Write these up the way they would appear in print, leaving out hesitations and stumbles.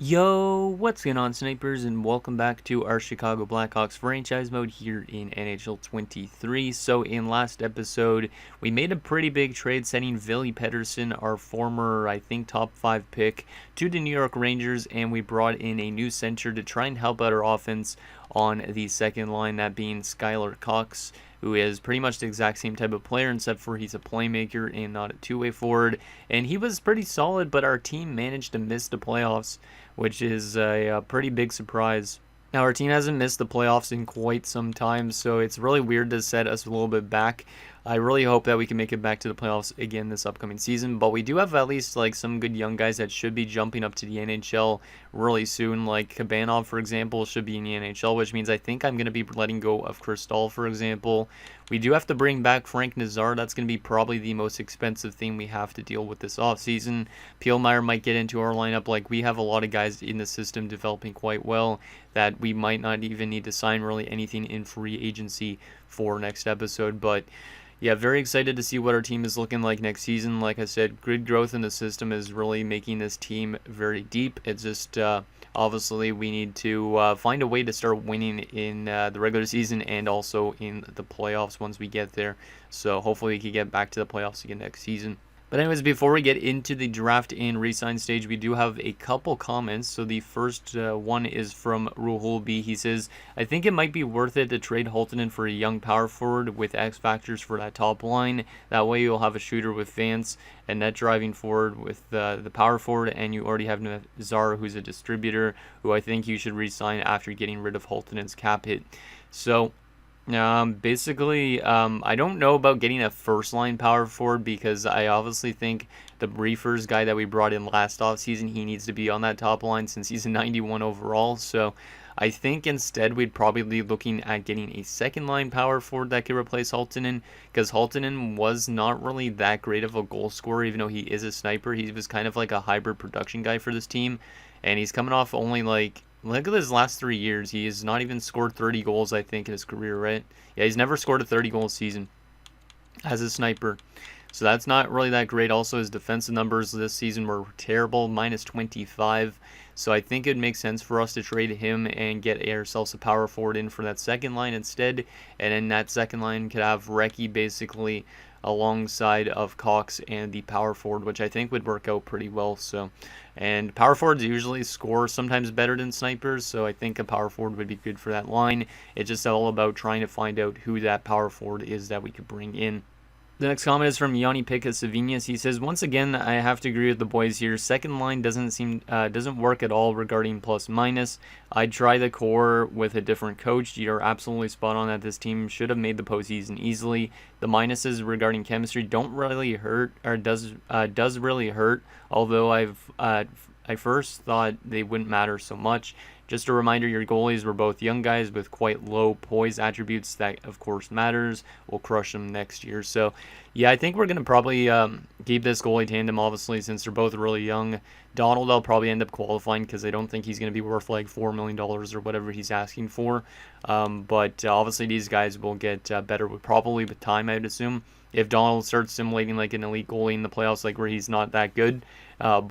Yo, what's going on, snipers, and welcome back to our Chicago Blackhawks franchise mode here in NHL 23. So in last episode, we made a pretty big trade sending Ville Pettersson, our former, I think, top 5 pick, to the New York Rangers, and we brought in a new center to try and help out our offense on the second line, that being Skylar Cox, who is pretty much the exact same type of player, except for he's a playmaker and not a two-way forward. And he was pretty solid, but our team managed to miss the playoffs, which is a pretty big surprise. Now, our team hasn't missed the playoffs in quite some time, so it's really weird to set us a little bit back. I really hope that we can make it back to the playoffs again this upcoming season, but we do have at least like some good young guys that should be jumping up to the NHL really soon. Like Kabanov, for example, should be in the NHL, which means I think I'm going to be letting go of Kristall, for example. We do have to bring back Frank Nazar. That's going to be probably the most expensive thing we have to deal with this offseason. Pielmeyer might get into our lineup. Like, we have a lot of guys in the system developing quite well that we might not even need to sign really anything in free agency for next episode. But yeah, very excited to see what our team is looking like next season. Like I said, good growth in the system is really making this team very deep. It's just obviously we need to find a way to start winning in the regular season and also in the playoffs once we get there. So hopefully we can get back to the playoffs again next season. But anyways, before we get into the draft and resign stage, we do have a couple comments. So the first one is from Ruhul B. He says, I think it might be worth it to trade Holtonen for a young power forward with X factors for that top line. That way you'll have a shooter with Vance, a net driving forward with the power forward, and you already have Nazar, who's a distributor, who I think you should re-sign after getting rid of Holtonen's cap hit. So basically, I don't know about getting a first-line power forward because I obviously think the Briefers guy that we brought in last offseason, he needs to be on that top line since he's a 91 overall. So I think instead we'd probably be looking at getting a second-line power forward that could replace Holtonen, because Holtonen was not really that great of a goal scorer, even though he is a sniper. He was kind of like a hybrid production guy for this team, and he's coming off only like... Look at his last 3 years. He has not even scored 30 goals, I think, in his career, right? Yeah, he's never scored a 30-goal season as a sniper. So that's not really that great. Also, his defensive numbers this season were terrible, minus 25. So I think it makes sense for us to trade him and get ourselves a power forward in for that second line instead. And then that second line could have Recchi basically alongside of Cox and the power forward, which I think would work out pretty well. So, and power forwards usually score sometimes better than snipers, so I think a power forward would be good for that line. It's just all about trying to find out who that power forward is that we could bring in. The next comment is from Yanni Pica Savinas. He says, once again, I have to agree with the boys here. Second line doesn't work at all regarding plus minus. I'd try the core with a different coach. You're absolutely spot on that this team should have made the postseason easily. The minuses regarding chemistry don't really hurt, or does really hurt. Although I first thought they wouldn't matter so much. Just a reminder, your goalies were both young guys with quite low poise attributes. That, of course, matters. We'll crush them next year. So, yeah, I think we're going to probably keep this goalie tandem, obviously, since they're both really young. Donald, I'll probably end up qualifying because I don't think he's going to be worth like $4 million or whatever he's asking for. But obviously, these guys will get better probably with time, I'd assume. If Donald starts simulating like an elite goalie in the playoffs, like where he's not that good,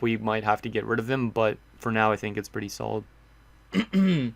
we might have to get rid of him. But for now, I think it's pretty solid. And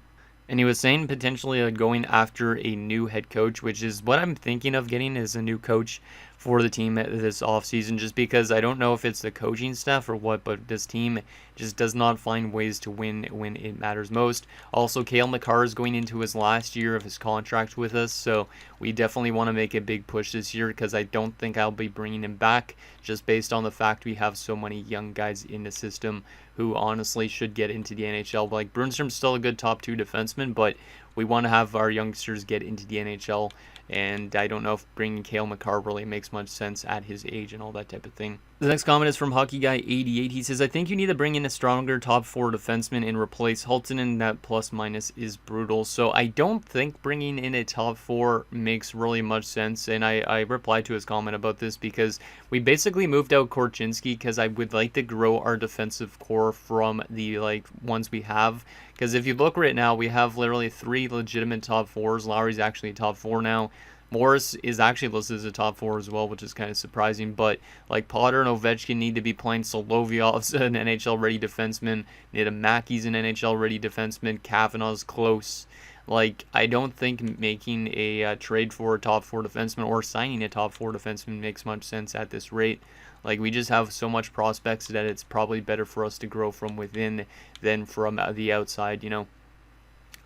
he was saying potentially going after a new head coach, which is what I'm thinking of getting as a new coach for the team this offseason, just because I don't know if it's the coaching staff or what, but this team just does not find ways to win when it matters most. Also, Cale Makar is going into his last year of his contract with us, so we definitely want to make a big push this year because I don't think I'll be bringing him back just based on the fact we have so many young guys in the system who honestly should get into the NHL. Like, Brunstrom's still a good top 2 defenseman, but we want to have our youngsters get into the NHL, and I don't know if bringing Cale Makar really makes much sense at his age and all that type of thing. The next comment is from Hockey Guy 88. He says, I think you need to bring in a stronger top 4 defenseman and replace Holtonen. That plus minus is brutal. So I don't think bringing in a top 4 makes really much sense. And I replied to his comment about this because we basically moved out Korchinski because I would like to grow our defensive core from the ones we have. Because if you look right now, we have literally 3 legitimate top 4s. Lowry's actually a top 4 now. Morris is actually listed as a top 4 as well, which is kind of surprising. But like Potter and Ovechkin need to be playing. Solovyov's an NHL ready defenseman. Niedermaki's an NHL ready defenseman. Kavanaugh's close. Like, I don't think making a trade for a top 4 defenseman or signing a top 4 defenseman makes much sense at this rate. Like, we just have so much prospects that it's probably better for us to grow from within than from the outside, you know.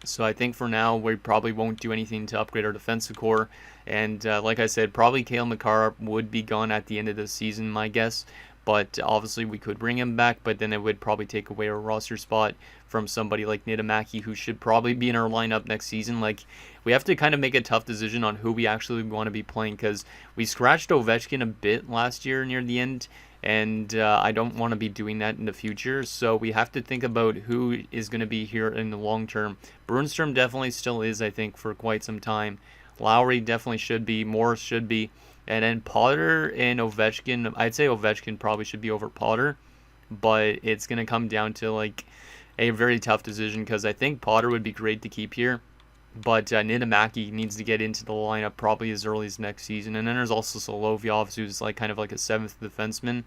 So I think for now, we probably won't do anything to upgrade our defensive core. And like I said, probably Cale Makar would be gone at the end of the season, my guess. But obviously, we could bring him back, but then it would probably take away a roster spot from somebody like Niedermaki, who should probably be in our lineup next season. Like, we have to kind of make a tough decision on who we actually want to be playing, because we scratched Ovechkin a bit last year near the end, and I don't want to be doing that in the future. So we have to think about who is going to be here in the long term. Brunstrom definitely still is, I think, for quite some time. Lowry definitely should be. Morris should be. And then Potter and Ovechkin, I'd say Ovechkin probably should be over Potter, but it's going to come down to like a very tough decision, because I think Potter would be great to keep here, but Niedermaki needs to get into the lineup probably as early as next season. And then there's also Solovyov, who's like kind of like a 7th defenseman.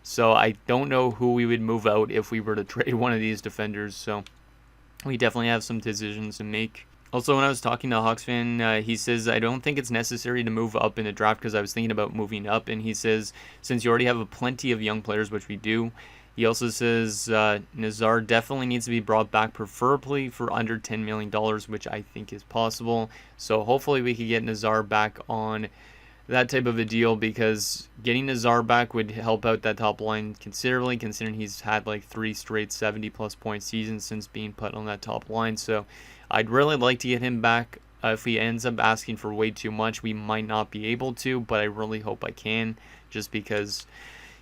So I don't know who we would move out if we were to trade one of these defenders. So we definitely have some decisions to make. Also, when I was talking to Hawks fan, he says, I don't think it's necessary to move up in the draft, because I was thinking about moving up. And he says, since you already have a plenty of young players, which we do. He also says Nazar definitely needs to be brought back, preferably for under $10 million, which I think is possible. So hopefully we could get Nazar back on that type of a deal, because getting Nazar back would help out that top line considerably, considering he's had like 3 straight 70-plus point seasons since being put on that top line. So I'd really like to get him back. If he ends up asking for way too much, we might not be able to, but I really hope I can, just because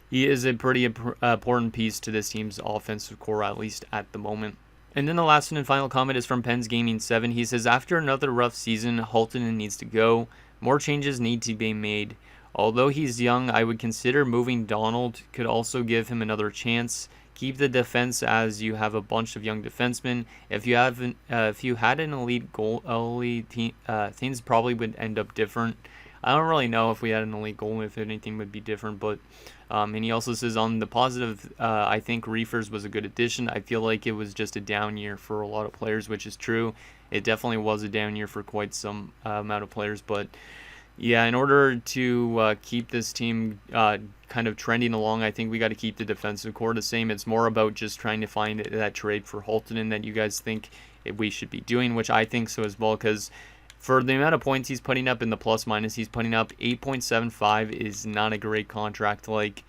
he is a pretty important piece to this team's offensive core, at least at the moment. And then the last and final comment is from Pens Gaming 7. He says, after another rough season, Haltonen needs to go. More changes need to be made. Although he's young, I would consider moving Donald. Could also give him another chance. Keep the defense, as you have a bunch of young defensemen. If you had an elite goalie team, things probably would end up different. I don't really know if we had an elite goalie, if anything would be different, but and he also says on the positive, I think Reefers was a good addition. I feel like it was just a down year for a lot of players, which is true. It definitely was a down year for quite some amount of players, but yeah, in order to keep this team kind of trending along, I think we got to keep the defensive core the same. It's more about just trying to find that trade for Haltonen that you guys think we should be doing, which I think so as well, because for the amount of points he's putting up and the plus minus he's putting up, 8.75 is not a great contract. Like,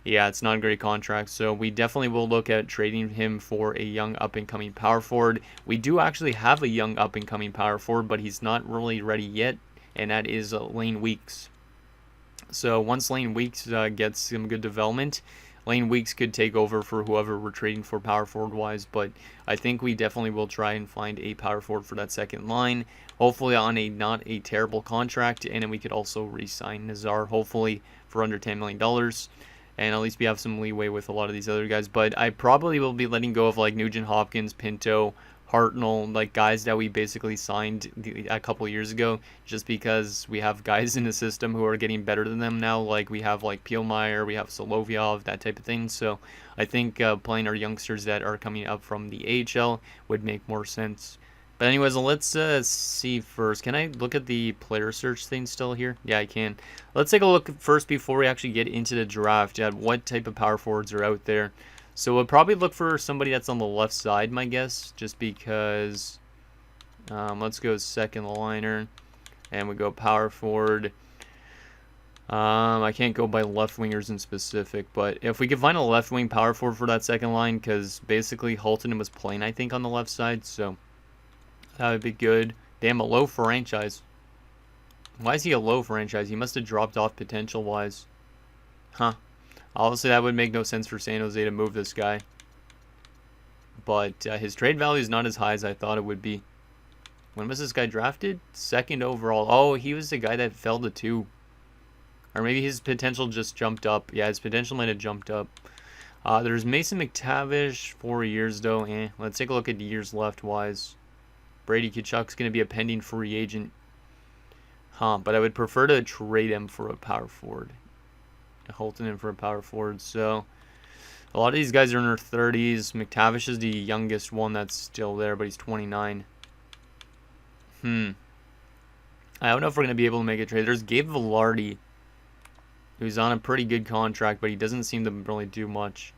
yeah, it's not a great contract. So we definitely will look at trading him for a young up-and-coming power forward. We do actually have a young up-and-coming power forward, but he's not really ready yet, and that is Lane Weeks. So once Lane Weeks gets some good development, Lane Weeks could take over for whoever we're trading for power forward wise, but I think we definitely will try and find a power forward for that second line, hopefully on a not a terrible contract, and then we could also re-sign Nazar, hopefully for under $10 million, and at least we have some leeway with a lot of these other guys. But I probably will be letting go of like Nugent Hopkins, Pinto, Hartnell, like guys that we basically signed a couple years ago, just because we have guys in the system who are getting better than them now. Like we have like Pielmeyer, we have Solovyov, that type of thing. So I think playing our youngsters that are coming up from the AHL would make more sense. But anyways, let's see first. Can I look at the player search thing still here? Yeah, I can. Let's take a look first before we actually get into the draft at what type of power forwards are out there. So we'll probably look for somebody that's on the left side, my guess, just because. Let's go second liner, and we go power forward. I can't go by left wingers in specific, but if we could find a left wing power forward for that second line, because basically Haltonen was playing, I think, on the left side, so that would be good. Damn, a low franchise. Why is he a low franchise? He must have dropped off potential-wise. Huh. Obviously, that would make no sense for San Jose to move this guy. But his trade value is not as high as I thought it would be. When was this guy drafted? 2nd overall. Oh, he was the guy that fell to 2. Or maybe his potential just jumped up. Yeah, his potential might have jumped up. There's Mason McTavish, 4 years though. Let's take a look at the years left wise. Brady Tkachuk's going to be a pending free agent. But I would prefer to trade him for a power forward. Holttunen for a power forward. So a lot of these guys are in their 30s. McTavish is the youngest one that's still there, but he's 29. I don't know if we're going to be able to make a trade. There's Gabe Vilardi, who's on a pretty good contract, but he doesn't seem to really do much.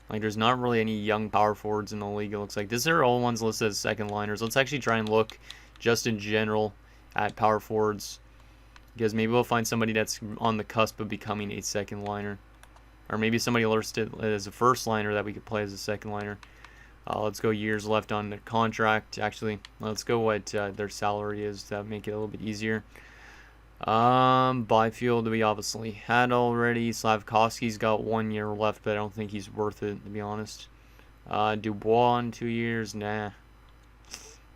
Like, there's not really any young power forwards in the league, it looks like. These are all ones listed as second liners. Let's actually try and look just in general at power forwards, because maybe we'll find somebody that's on the cusp of becoming a second liner. Or maybe somebody listed as a first liner that we could play as a second liner. Let's go years left on their contract. Actually, let's go what their salary is to make it a little bit easier. Byfield we obviously had already. Slavkovsky's got 1 year left, but I don't think he's worth it, to be honest. Dubois in 2 years, nah.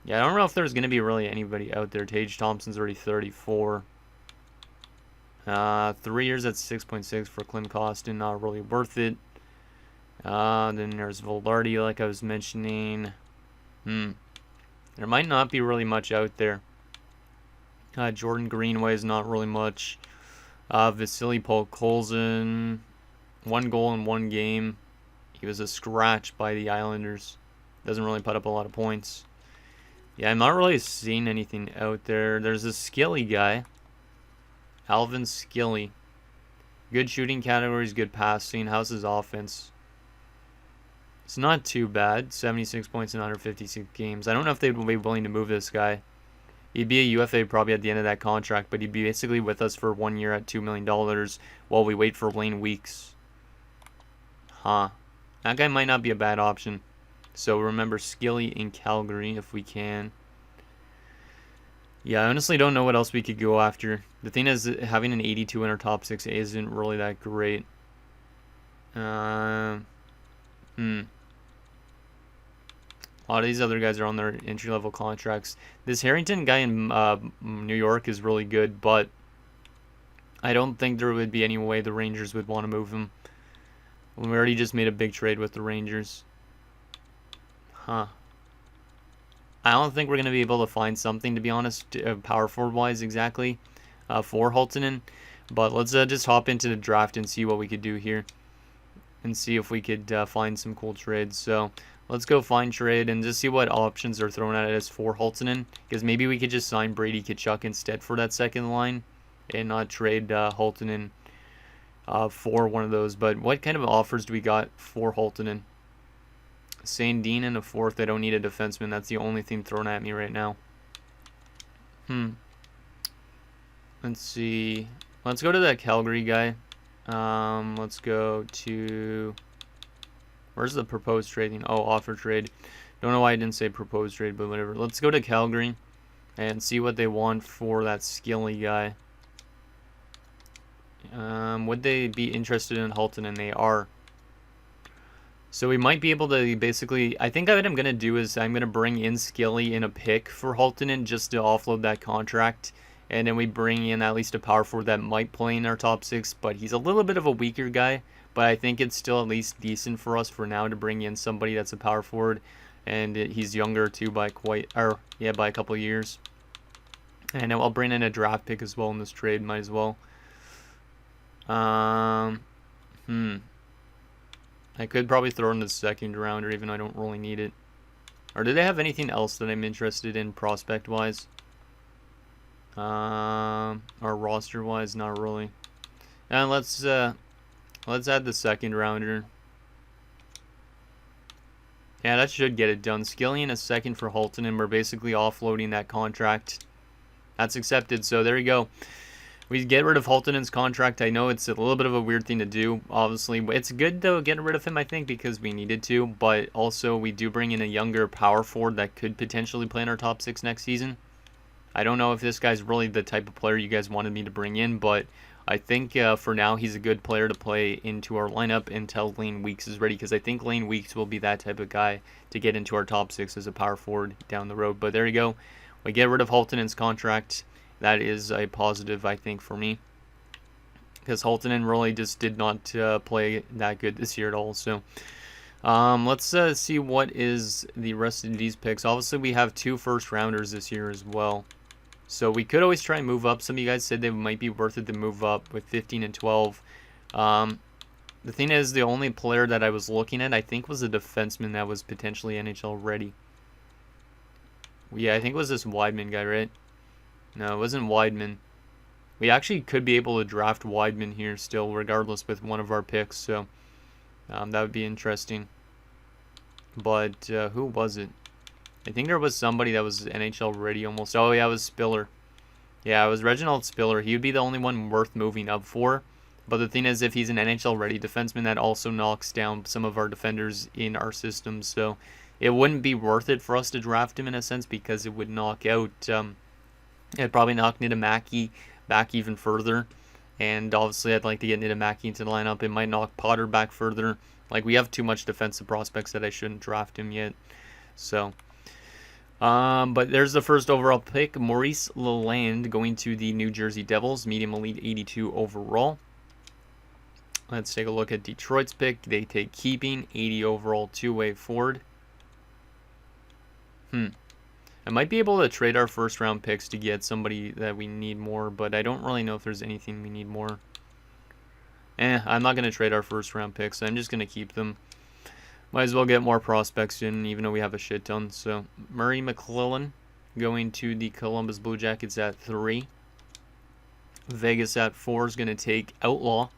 Yeah, I don't know if there's going to be really anybody out there. Tage Thompson's already 34. 3 years at 6.6 for Klim Kostin, not really worth it. Then there's Vilardi, like I was mentioning. There might not be really much out there. Jordan Greenway is not really much. Vasily Podkolzin, 1 goal in 1 game. He was a scratch by the Islanders. Doesn't really put up a lot of points. Yeah, I'm not really seeing anything out there. There's a Skilly guy. Alvin Skilly. Good shooting categories, good passing. How's his offense? It's not too bad. 76 points in 156 games. I don't know if they'd be willing to move this guy. He'd be a UFA probably at the end of that contract, but he'd be basically with us for 1 year at $2 million while we wait for Lane Weeks. That guy might not be a bad option. So remember Skilly in Calgary if we can. Yeah, I honestly don't know what else we could go after. The thing is, having an 82 in our top 6 isn't really that great. A lot of these other guys are on their entry-level contracts. This Harrington guy in New York is really good, but I don't think there would be any way the Rangers would want to move him. We already just made a big trade with the Rangers. I don't think we're going to be able to find something, to be honest, power forward-wise exactly, for Holttunen. But let's just hop into the draft and see what we could do here. And see if we could find some cool trades. So let's go find trade and just see what options are thrown at us for Holttunen. Because maybe we could just sign Brady Tkachuk instead for that second line. And not trade Holttunen for one of those. But what kind of offers do we got for Holttunen? Sandin in the 4th. I don't need a defenseman. That's the only thing thrown at me right now. Let's see. Let's go to that Calgary guy. Let's go to... Where's the proposed trading? Oh, offer trade. Don't know why I didn't say proposed trade, but whatever. Let's go to Calgary and see what they want for that Skilly guy. Would they be interested in Holttunen? And they are. So we might be able to basically... I think what I'm going to do is I'm going to bring in Skilly in a pick for Holttunen just to offload that contract. And then we bring in at least a power forward that might play in our top 6. But he's a little bit of a weaker guy. But I think it's still at least decent for us for now to bring in somebody that's a power forward. And he's younger too by by a couple of years. And I'll bring in a draft pick as well in this trade. Might as well. I could probably throw in the second rounder, even though I don't really need it. Or do they have anything else that I'm interested in prospect-wise? Or roster-wise? Not really. And let's add the second rounder. Yeah, that should get it done. Skilly in a second for Holttunen, and we're basically offloading that contract. That's accepted, so there you go. We get rid of Holttunen's contract. I know it's a little bit of a weird thing to do, obviously. It's good, though, getting rid of him, I think, because we needed to. But also, we do bring in a younger power forward that could potentially play in our top 6 next season. I don't know if this guy's really the type of player you guys wanted me to bring in, but I think for now he's a good player to play into our lineup until Lane Weeks is ready, because I think Lane Weeks will be that type of guy to get into our top 6 as a power forward down the road. But there you go. We get rid of Holttunen's contract. That is a positive, I think, for me, because Holttunen really just did not play that good this year at all. So let's see what is the rest of these picks. Obviously, we have 2 first-rounders this year as well. So we could always try and move up. Some of you guys said they might be worth it to move up with 15 and 12. The thing is, the only player that I was looking at, I think, was a defenseman that was potentially NHL ready. Yeah, I think it was this Weidman guy, right? No, it wasn't Weidman. We actually could be able to draft Weidman here still, regardless with one of our picks. So that would be interesting. But who was it? I think there was somebody that was NHL ready almost. Oh, yeah, it was Spiller. Yeah, it was Reginald Spiller. He would be the only one worth moving up for. But the thing is, if he's an NHL ready defenseman, that also knocks down some of our defenders in our system. So it wouldn't be worth it for us to draft him in a sense, because it would knock out, it'd probably knock Niittymaki back even further. And obviously I'd like to get Niittymaki into the lineup. It might knock Potter back further. Like, we have too much defensive prospects that I shouldn't draft him yet. So, but there's the first overall pick, Maurice Lalande, going to the New Jersey Devils, medium elite 82 overall. Let's take a look at Detroit's pick. They take keeping, 80 overall, two-way forward. I might be able to trade our first round picks to get somebody that we need more, but I don't really know if there's anything we need more. I'm not going to trade our first round picks. I'm just going to keep them. Might as well get more prospects in, even though we have a shit ton. So, Murray McClellan going to the Columbus Blue Jackets at 3. Vegas at 4 is going to take Outlaw.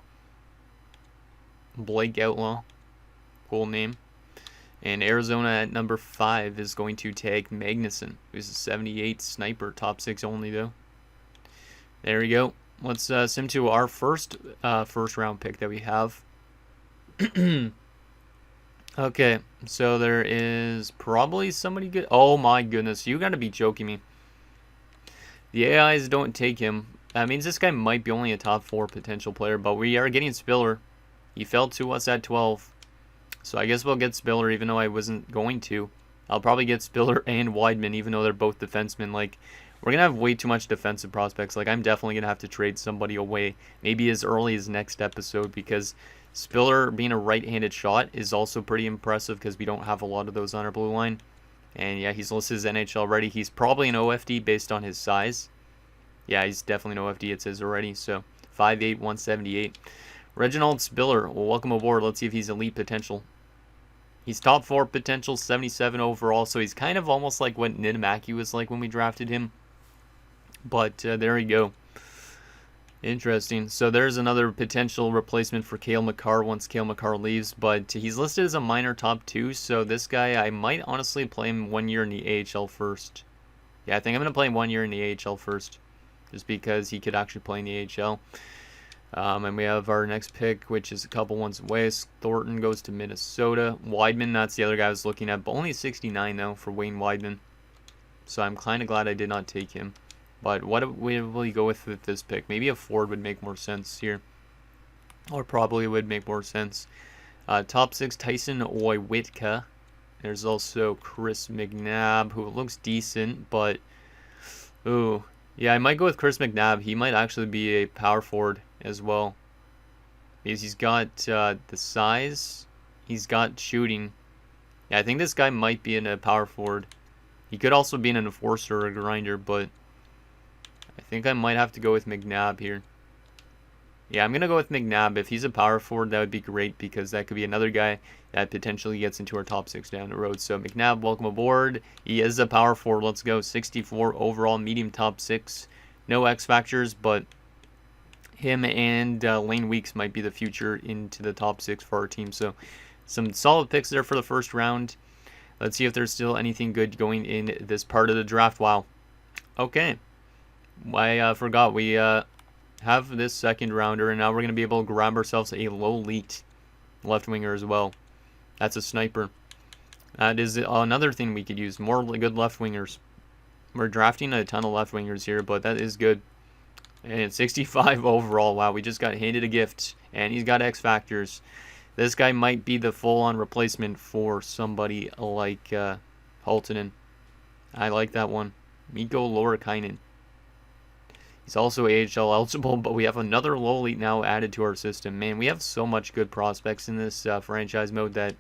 Blake Outlaw. Cool name. And Arizona at number 5 is going to take Magnuson, who's a 78 sniper, top 6 only though. There we go. Let's sim to our first round pick that we have. Okay, so there is probably somebody good. Oh my goodness, you gotta be joking me. The AIs don't take him. That means this guy might be only a top 4 potential player, but we are getting Spiller. He fell to us at 12. So I guess we'll get Spiller, even though I wasn't going to. I'll probably get Spiller and Weidman, even though they're both defensemen. Like, we're going to have way too much defensive prospects. Like, I'm definitely going to have to trade somebody away, maybe as early as next episode, because Spiller being a right-handed shot is also pretty impressive, because we don't have a lot of those on our blue line. And yeah, he's listed as NHL ready. He's probably an OFD based on his size. Yeah, he's definitely an OFD, it says already. So 5'8", 178. Reginald Spiller, well, welcome aboard. Let's see if he's elite potential. He's top 4 potential, 77 overall, so he's kind of almost like what Niittymaki was like when we drafted him. But there we go. Interesting. So there's another potential replacement for Cale Makar once Cale Makar leaves, but he's listed as a minor top 2, so this guy, I might honestly play him 1 year in the AHL first. Yeah, I think I'm going to play him 1 year in the AHL first, just because he could actually play in the AHL. And we have our next pick, which is a couple ones away. Thornton goes to Minnesota. Weidman, that's the other guy I was looking at, but only 69 though for Wayne Weidman. So I'm kind of glad I did not take him. But what will you go with this pick? Maybe a forward would make more sense here. Or probably would make more sense. Top 6, Tyson Oiwitka. There's also Chris McNabb, who looks decent, but... Ooh. Yeah, I might go with Chris McNabb. He might actually be a power forward as well, because he's got the size, he's got shooting. Yeah, I think this guy might be in a power forward. He could also be an enforcer or a grinder, but I think I might have to go with McNabb here. Yeah, I'm gonna go with McNabb. If he's a power forward, that would be great, because that could be another guy that potentially gets into our top 6 down the road. So McNabb, welcome aboard. He is a power forward. Let's go. 64 overall, medium top 6. No X factors, but him and Lane Weeks might be the future into the top 6 for our team. So some solid picks there for the first round. Let's see if there's still anything good going in this part of the draft. Wow. Okay. I forgot we have this second rounder, and now we're going to be able to grab ourselves a low elite left winger as well. That's a sniper. That is another thing we could use. More good left wingers. We're drafting a ton of left wingers here, but that is good. And 65 overall. Wow, we just got handed a gift. And he's got X factors. This guy might be the full-on replacement for somebody like Haltonen. I like that one. Mikko Lorikainen. He's also AHL eligible, but we have another low elite now added to our system. Man, we have so much good prospects in this franchise mode that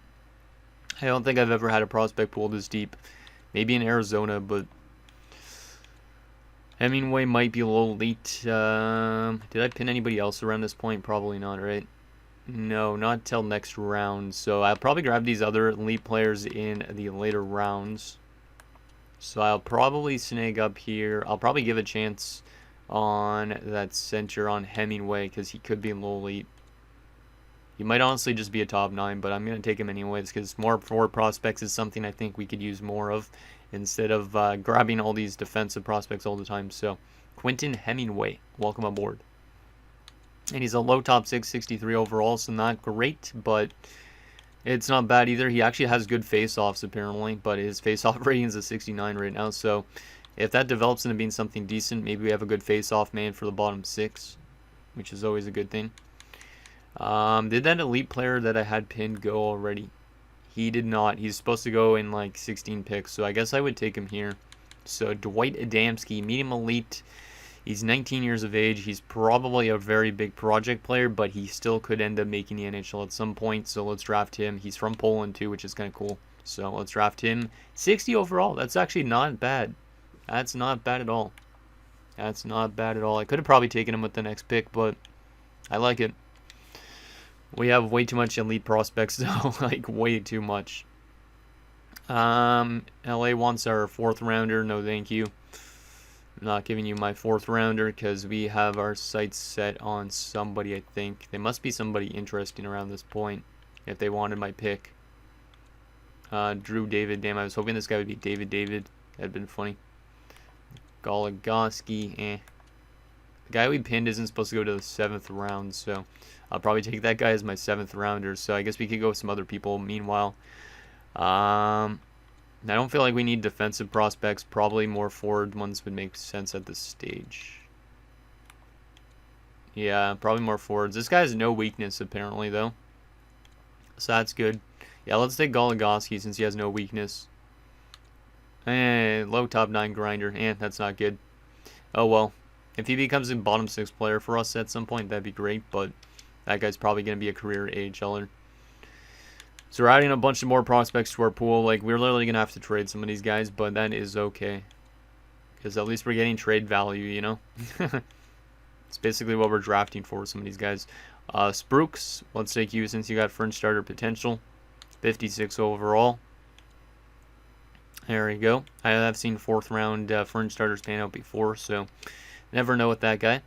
I don't think I've ever had a prospect pool this deep. Maybe in Arizona, but Hemingway might be a little late. Did I pin anybody else around this point? Probably not, right? No, not till next round. So I'll probably grab these other elite players in the later rounds. So I'll probably snag up here. I'll probably give a chance on that center on Hemingway because he could be a little elite. He might honestly just be a top 9, but I'm going to take him anyways because more forward prospects is something I think we could use more of instead of grabbing all these defensive prospects all the time. So Quentin Hemingway, welcome aboard. And he's a low top 6, 63 overall, so not great, but it's not bad either. He actually has good face-offs apparently, but his face-off rating is a 69 right now. So if that develops into being something decent, maybe we have a good face-off man for the bottom 6, which is always a good thing. Did that elite player that I had pinned go already? He did not. He's supposed to go in like 16 picks, so I guess I would take him here. So Dwight Adamski, medium elite. He's 19 years of age. He's probably a very big project player, but he still could end up making the NHL at some point, so let's draft him. He's from Poland too, which is kind of cool. So let's draft him. 60 overall. That's actually not bad. That's not bad at all. That's not bad at all. I could have probably taken him with the next pick, but I like it. We have way too much elite prospects, though. Like, way too much. LA wants our 4th rounder. No, thank you. I'm not giving you my 4th rounder because we have our sights set on somebody, I think. They must be somebody interesting around this point if they wanted my pick. Drew David. Damn, I was hoping this guy would be David. That'd been funny. Goligoski. The guy we pinned isn't supposed to go to the 7th round, so I'll probably take that guy as my 7th rounder. So I guess we could go with some other people meanwhile. I don't feel like we need defensive prospects. Probably more forward ones would make sense at this stage. Yeah, probably more forwards. This guy has no weakness apparently though, so that's good. Yeah, let's take Goligoski since he has no weakness. Low top 9 grinder. That's not good. Oh well. If he becomes a bottom 6 player for us at some point, that'd be great, but that guy's probably going to be a career AHLer. So we're adding a bunch of more prospects to our pool. Like, we're literally going to have to trade some of these guys, but that is okay. Because at least we're getting trade value, you know? It's basically what we're drafting for some of these guys. Sprooks, let's take you since you got fringe starter potential. 56 overall. There we go. I have seen 4th round fringe starters pan out before, so never know with that guy.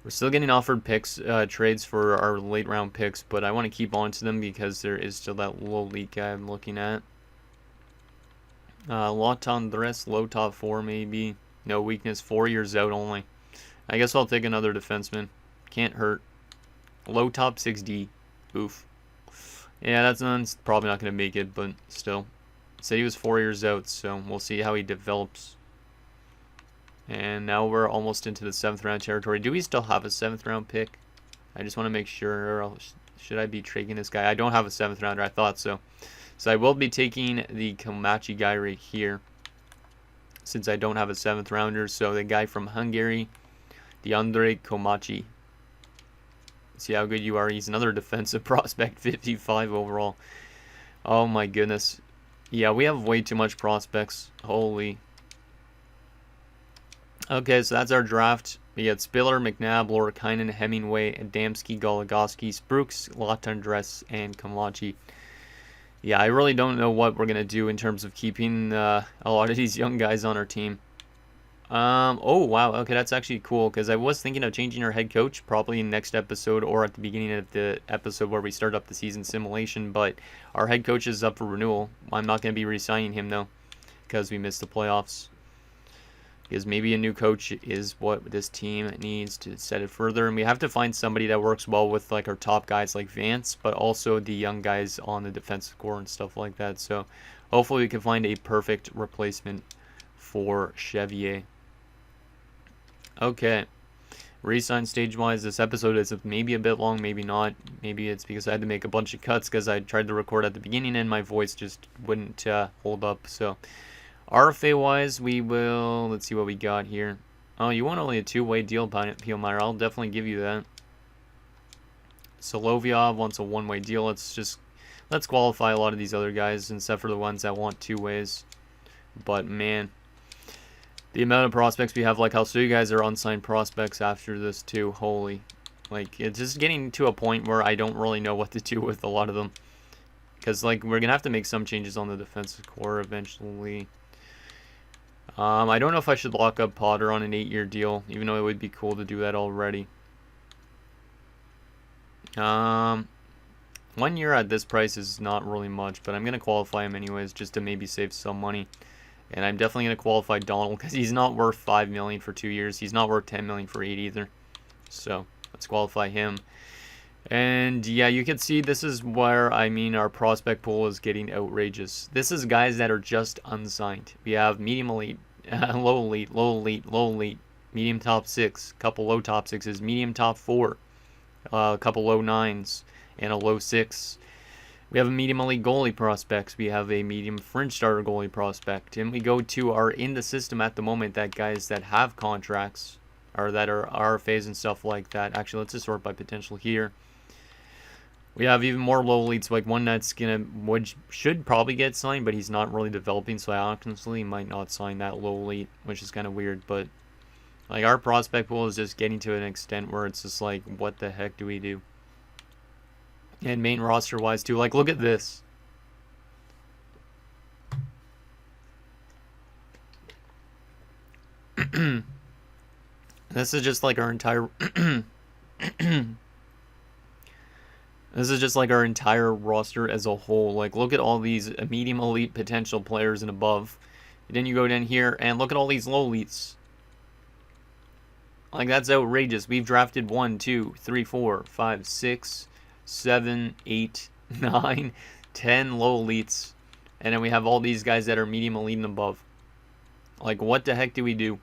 We're still getting offered picks, trades for our late round picks, but I want to keep on to them because there is still that low elite guy I'm looking at. Lot Andres, low top 4 maybe. No weakness, 4 years out only. I guess I'll take another defenseman. Can't hurt. Low top 6D. Oof. Yeah, that's probably not going to make it, but still. Said he was 4 years out, so we'll see how he develops. And now we're almost into the 7th round territory. Do we still have a 7th round pick? I just want to make sure. Should I be taking this guy? I don't have a 7th rounder. I thought so. So I will be taking the Komachi guy right here, since I don't have a 7th rounder. So the guy from Hungary, Deandre Komachi. See how good you are. He's another defensive prospect, 55 overall. Oh my goodness. Yeah, we have way too much prospects. Holy. Okay, so that's our draft. We got Spiller, McNabb, Lorikainen, Hemingway, Adamski, Goligoski, Sprooks, Latundress, and Komachi. Yeah, I really don't know what we're going to do in terms of keeping a lot of these young guys on our team. Oh, wow. Okay, that's actually cool, because I was thinking of changing our head coach, probably in next episode or at the beginning of the episode where we start up the season simulation, but our head coach is up for renewal. I'm not going to be re-signing him, though, because we missed the playoffs. Because maybe a new coach is what this team needs to set it further. And we have to find somebody that works well with like our top guys like Vance, but also the young guys on the defensive core and stuff like that. So hopefully we can find a perfect replacement for Chevier. Okay. Resign stage-wise, this episode is maybe a bit long, maybe not. Maybe it's because I had to make a bunch of cuts because I tried to record at the beginning and my voice just wouldn't hold up. So RFA-wise, we will... Let's see what we got here. Oh, you want only a 2-way deal, Pielmeyer. I'll definitely give you that. Solovyov wants a 1-way deal. Let's qualify a lot of these other guys, except for the ones that want 2 ways. But, man... The amount of prospects we have, like I'll show you guys our unsigned prospects after this too. Holy, like it's just getting to a point where I don't really know what to do with a lot of them, because like we're gonna have to make some changes on the defensive core eventually. I don't know if I should lock up Potter on an 8-year deal, even though it would be cool to do that already. 1 year at this price is not really much, but I'm gonna qualify him anyways just to maybe save some money. And I'm definitely going to qualify Donald because he's not worth $5 million for 2 years. He's not worth $10 million for 8 either. So let's qualify him. And yeah, you can see this is where, I mean, our prospect pool is getting outrageous. This is guys that are just unsigned. We have medium elite, low elite, low elite, low elite, medium top 6, couple low top 6s, medium top 4, a couple low 9s, and a low 6. We have a medium elite goalie prospects. We have a medium fringe starter goalie prospect. And we go to our in the system at the moment, that guys that have contracts or that are RFAs and stuff like that. Actually, let's just sort by potential here. We have even more low elites, like one that's should probably get signed, but he's not really developing, so I honestly might not sign that low elite, which is kind of weird. But like our prospect pool is just getting to an extent where it's just like, what the heck do we do? And main roster wise too, like look at this. This is just like our entire this is just like our entire roster as a whole. Like look at all these medium elite potential players and above. And then you go down here and look at all these low elites. Like that's outrageous. We've drafted 1, 2, 3, 4, 5, 6, 7, 8, 9, 10 low elites, and then we have all these guys that are medium elite and above. Like what the heck do we do?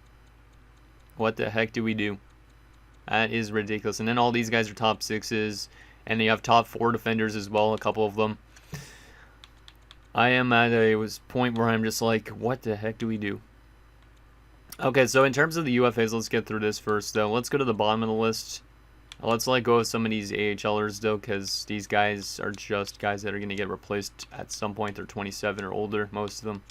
What the heck do we do? That is ridiculous. And then all these guys are top 6s, and you have top 4 defenders as well, a couple of them. I am at a point where I'm just like, what the heck do we do? Okay, so in terms of the UFAs, let's get through this first though. Let's go to the bottom of the list. Let's let go of some of these AHLers though, because these guys are just guys that are going to get replaced at some point. They're 27 or older, most of them.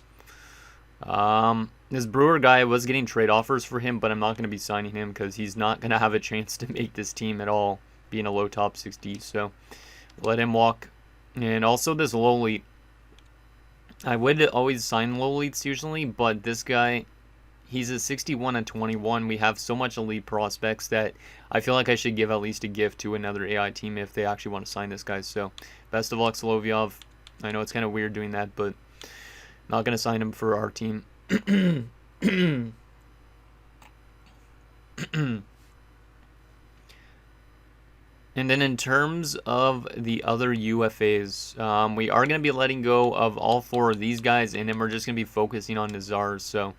This Brewer guy, was getting trade offers for him, but I'm not going to be signing him because he's not going to have a chance to make this team at all, being a low top 60. So let him walk. And also this low elite. I would always sign low elites usually, but this guy, he's a 61 and 21. We have so much elite prospects that I feel like I should give at least a gift to another AI team if they actually want to sign this guy. So best of luck, Solovyov. I know it's kind of weird doing that, but not going to sign him for our team. And then in terms of the other UFAs, we are going to be letting go of all 4 of these guys, and then we're just going to be focusing on Nazars. So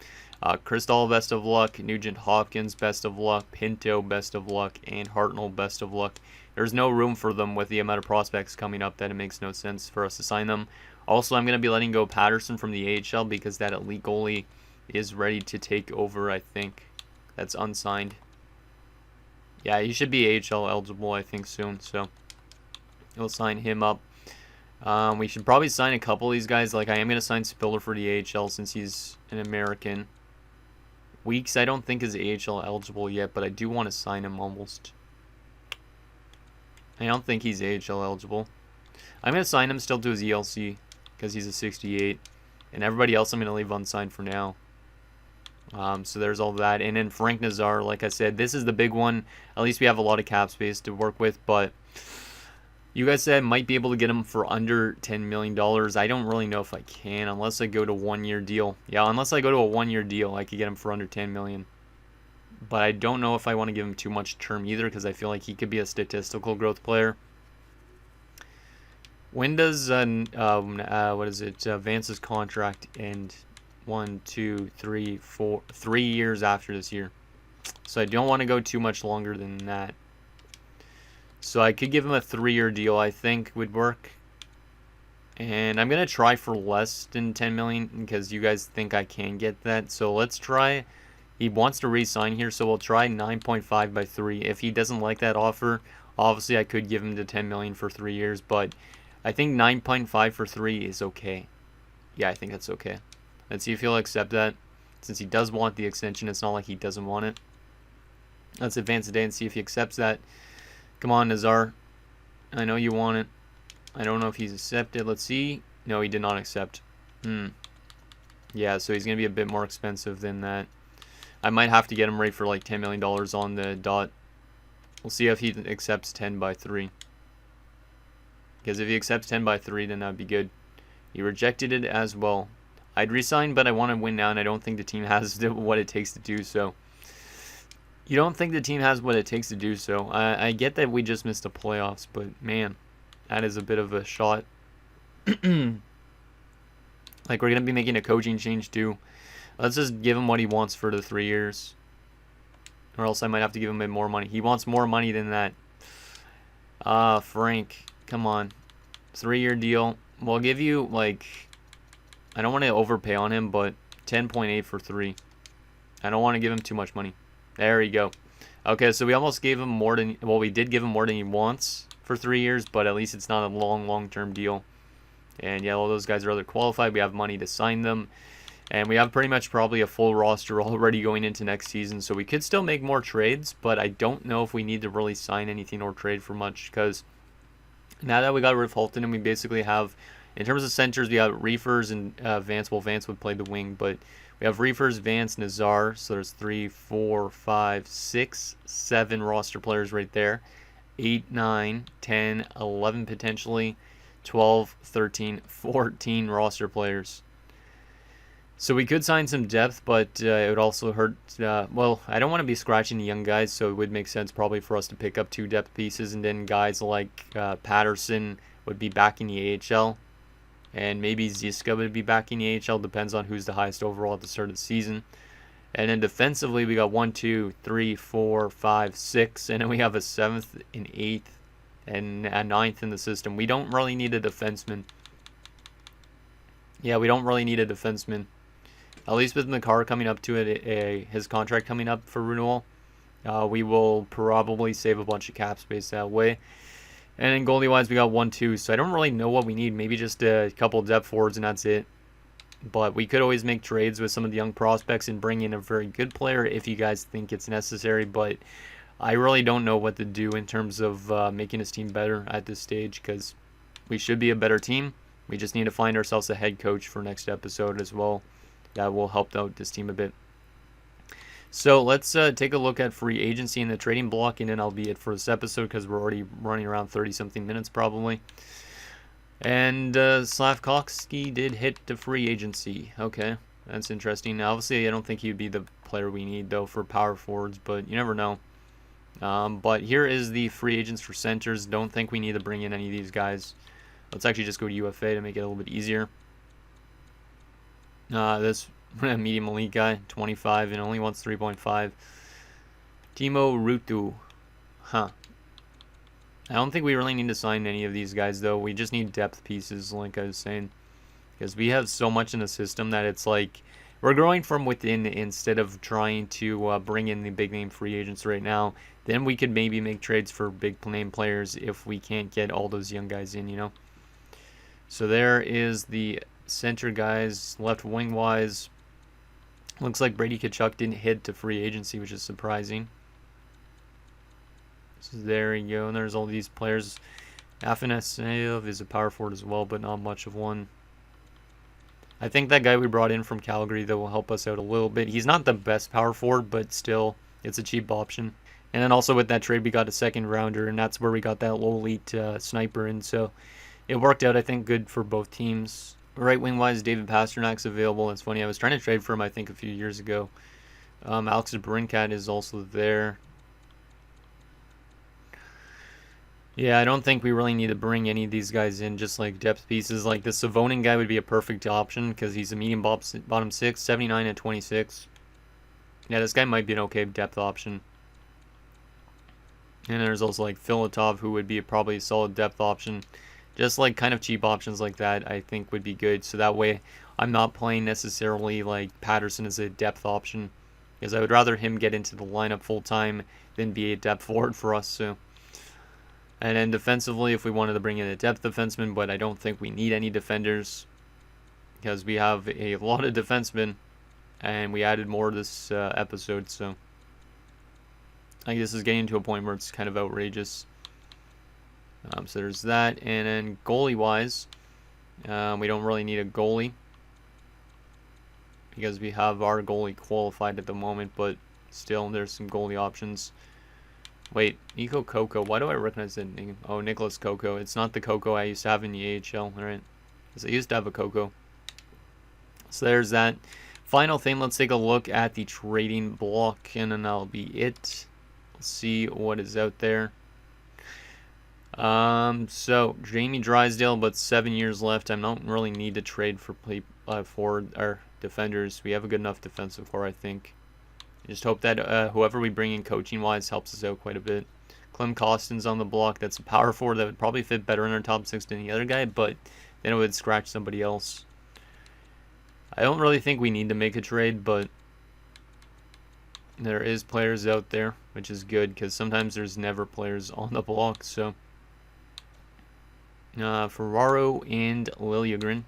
Crystal, best of luck. Nugent Hopkins, best of luck. Pinto, best of luck. And Hartnell, best of luck. There's no room for them with the amount of prospects coming up that it makes no sense for us to sign them. Also, I'm going to be letting go Patterson from the AHL because that elite goalie is ready to take over, I think. That's unsigned. Yeah, he should be AHL eligible, I think, soon. So we'll sign him up. We should probably sign a couple of these guys. Like, I am going to sign Spiller for the AHL since he's an American. Weeks, I don't think is AHL eligible yet, but I do want to sign him almost. I don't think he's AHL eligible. I'm going to sign him still to his ELC because he's a 68. And everybody else I'm going to leave unsigned for now. So there's all that. And then Frank Nazar, like I said, this is the big one. At least we have a lot of cap space to work with, but you guys said I might be able to get him for under $10 million. I don't really know if I can unless I go to a 1-year deal. Yeah, unless I go to a 1-year deal, I could get him for under $10 million. But I don't know if I want to give him too much term either because I feel like he could be a statistical growth player. When does Vance's contract end? 1, 2, 3, 4, 3 years after this year. So I don't want to go too much longer than that. So I could give him a 3-year deal, I think would work. And I'm going to try for less than 10 million because you guys think I can get that. So let's try. He wants to re-sign here, so we'll try 9.5 by 3. If he doesn't like that offer, obviously I could give him the 10 million for 3 years, but I think 9.5 for 3 is okay. Yeah, I think that's okay. Let's see if he'll accept that. since he does want the extension. It's not like he doesn't want it. Let's advance today and see if he accepts that. Come on, Nazar. I know you want it. I don't know if he's accepted. Let's see. No, he did not accept. Yeah, so he's going to be a bit more expensive than that. I might have to get him right for like $10 million on the dot. We'll see if he accepts 10 by 3. Because if he accepts 10 by 3, then that would be good. He rejected it as well. I'd resign, but I want to win now, and I don't think the team has what it takes to do so. You don't think the team has what it takes to do so. I get that we just missed the playoffs, but man, that is a bit of a shot. Like, we're going to be making a coaching change too. Let's just give him what he wants for the 3 years. Or else I might have to give him a bit more money. He wants more money than that. Frank, come on. 3-year deal. We'll give you, like, I don't want to overpay on him, but 10.8 for 3. I don't want to give him too much money. There you go. Okay, so we almost gave him more than, well, we did give him more than he wants for 3 years, but at least it's not a long-term deal. And yeah, all those guys are other qualified. We have money to sign them. And we have pretty much probably a full roster already going into next season. So we could still make more trades, but I don't know if we need to really sign anything or trade for much. Because now that we got rid of Halton, and we basically have, in terms of centers, we have Reefers and Vance. Well, Vance would play the wing, but we have Reefers, Vance, Nazar. So there's 3, 4, 5, 6, 7 roster players right there. 8, 9, 10, 11 potentially. 12, 13, 14 roster players. So we could sign some depth, but it would also hurt. Well, I don't want to be scratching the young guys, so it would make sense probably for us to pick up 2 depth pieces, and then guys like Patterson would be back in the AHL, and maybe Ziska would be back in the AHL. Depends on who's the highest overall at the start of the season. And then defensively, we got 1, 2, 3, 4, 5, 6, and then we have a 7th and 8th. And a 9th in the system. We don't really need a defenseman. Yeah, we don't really need a defenseman. At least with McCarr coming up to it, his contract coming up for renewal, we will probably save a bunch of cap space that way. And then goalie-wise, we got 1, 2. So I don't really know what we need. Maybe just a couple depth forwards and that's it. But we could always make trades with some of the young prospects and bring in a very good player if you guys think it's necessary. But I really don't know what to do in terms of making this team better at this stage, because we should be a better team. We just need to find ourselves a head coach for next episode as well. That will help out this team a bit. So let's take a look at free agency in the trading block, and then I'll be it for this episode because we're already running around 30-something minutes probably. And Slavkovsky did hit the free agency. Okay, that's interesting. Now, obviously, I don't think he'd be the player we need, though, for power forwards, but you never know. But here is the free agents for centers. Don't think we need to bring in any of these guys. Let's actually just go to UFA to make it a little bit easier. This medium elite guy, 25, and only wants 3.5. Timo Ruutu. Huh. I don't think we really need to sign any of these guys, though. We just need depth pieces, like I was saying. Because we have so much in the system that it's like we're growing from within instead of trying to bring in the big-name free agents right now. Then we could maybe make trades for big-name players if we can't get all those young guys in, you know. So there is the center guys. Left wing-wise, looks like Brady Tkachuk didn't hit to free agency, which is surprising. So there you go. And there's all these players. Afanasyev is a power forward as well, but not much of one. I think that guy we brought in from Calgary, though, will help us out a little bit. He's not the best power forward, but still, it's a cheap option. And then also with that trade, we got a second rounder, and that's where we got that low elite sniper in. So it worked out, I think, good for both teams. Right wing-wise, David Pasternak's available. It's funny, I was trying to trade for him, I think, a few years ago. Alex Brinkat is also there. Yeah, I don't think we really need to bring any of these guys in, just like depth pieces. Like the Savonin guy would be a perfect option because he's a medium bottom 6, 79 and 26. Yeah, this guy might be an okay depth option. And there's also like Filatov, who would be probably a solid depth option. Just like kind of cheap options like that, I think would be good. So that way I'm not playing necessarily like Patterson as a depth option, because I would rather him get into the lineup full time than be a depth forward for us. So. And then defensively, if we wanted to bring in a depth defenseman, but I don't think we need any defenders because we have a lot of defensemen. and we added more this episode, so I think this is getting to a point where it's kind of outrageous. So there's that, and then goalie-wise, we don't really need a goalie because we have our goalie qualified at the moment, but still, there's some goalie options. Wait, Nico Coco. Why do I recognize that name? Oh, Nicholas Coco. It's not the Coco I used to have in the AHL, right? Because I used to have a Coco. So there's that. Final thing, let's take a look at the trading block, and then that'll be it. Let's see what is out there. So Jamie Drysdale, but 7 years left. I don't really need to trade for forward or defenders. We have a good enough defensive core, I think. I just hope that whoever we bring in coaching-wise helps us out quite a bit. Clem Costin's on the block. That's a power forward that would probably fit better in our top 6 than the other guy, but then it would scratch somebody else. I don't really think we need to make a trade, but there is players out there, which is good because sometimes there's never players on the block. So Ferraro and Liljegren.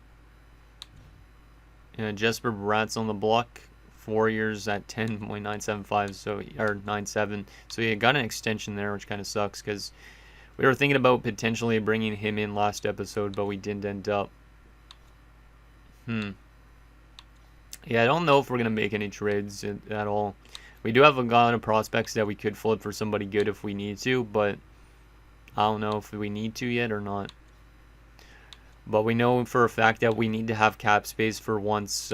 Jesper Bratt's on the block. 4 years at 10.975, so or 97. So he got an extension there, which kind of sucks because we were thinking about potentially bringing him in last episode, but we didn't end up. Yeah, I don't know if we're gonna make any trades at all. We do have a lot of prospects that we could flip for somebody good if we need to, but I don't know if we need to yet or not. But we know for a fact that we need to have cap space for once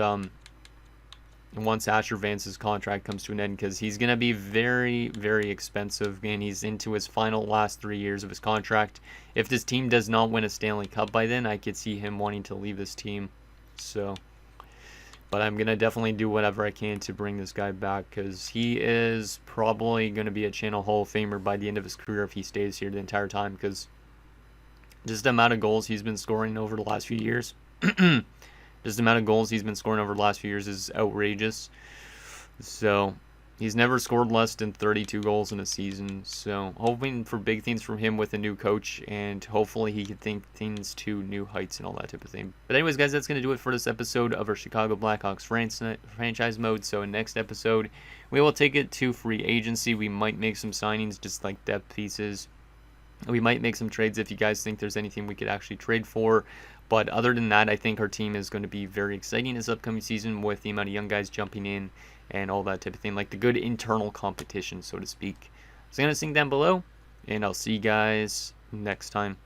Asher Vance's contract comes to an end, because he's going to be very, very expensive, and he's into his last 3 years of his contract. If this team does not win a Stanley Cup by then, I could see him wanting to leave this team. So, but I'm going to definitely do whatever I can to bring this guy back, because he is probably going to be a Channel Hall of Famer by the end of his career if he stays here the entire time, because just the amount of goals he's been scoring over the last few years just the amount of goals he's been scoring over the last few years is outrageous. So he's never scored less than 32 goals in a season. So hoping for big things from him with a new coach, and hopefully he can think things to new heights and all that type of thing. But anyways, guys, that's going to do it for this episode of our Chicago Blackhawks franchise mode. So in next episode, we will take it to free agency. We might make some signings, just like depth pieces. We might make some trades if you guys think there's anything we could actually trade for. But other than that, I think our team is going to be very exciting this upcoming season with the amount of young guys jumping in and all that type of thing, like the good internal competition, so to speak. So I'm going to sing down below, and I'll see you guys next time.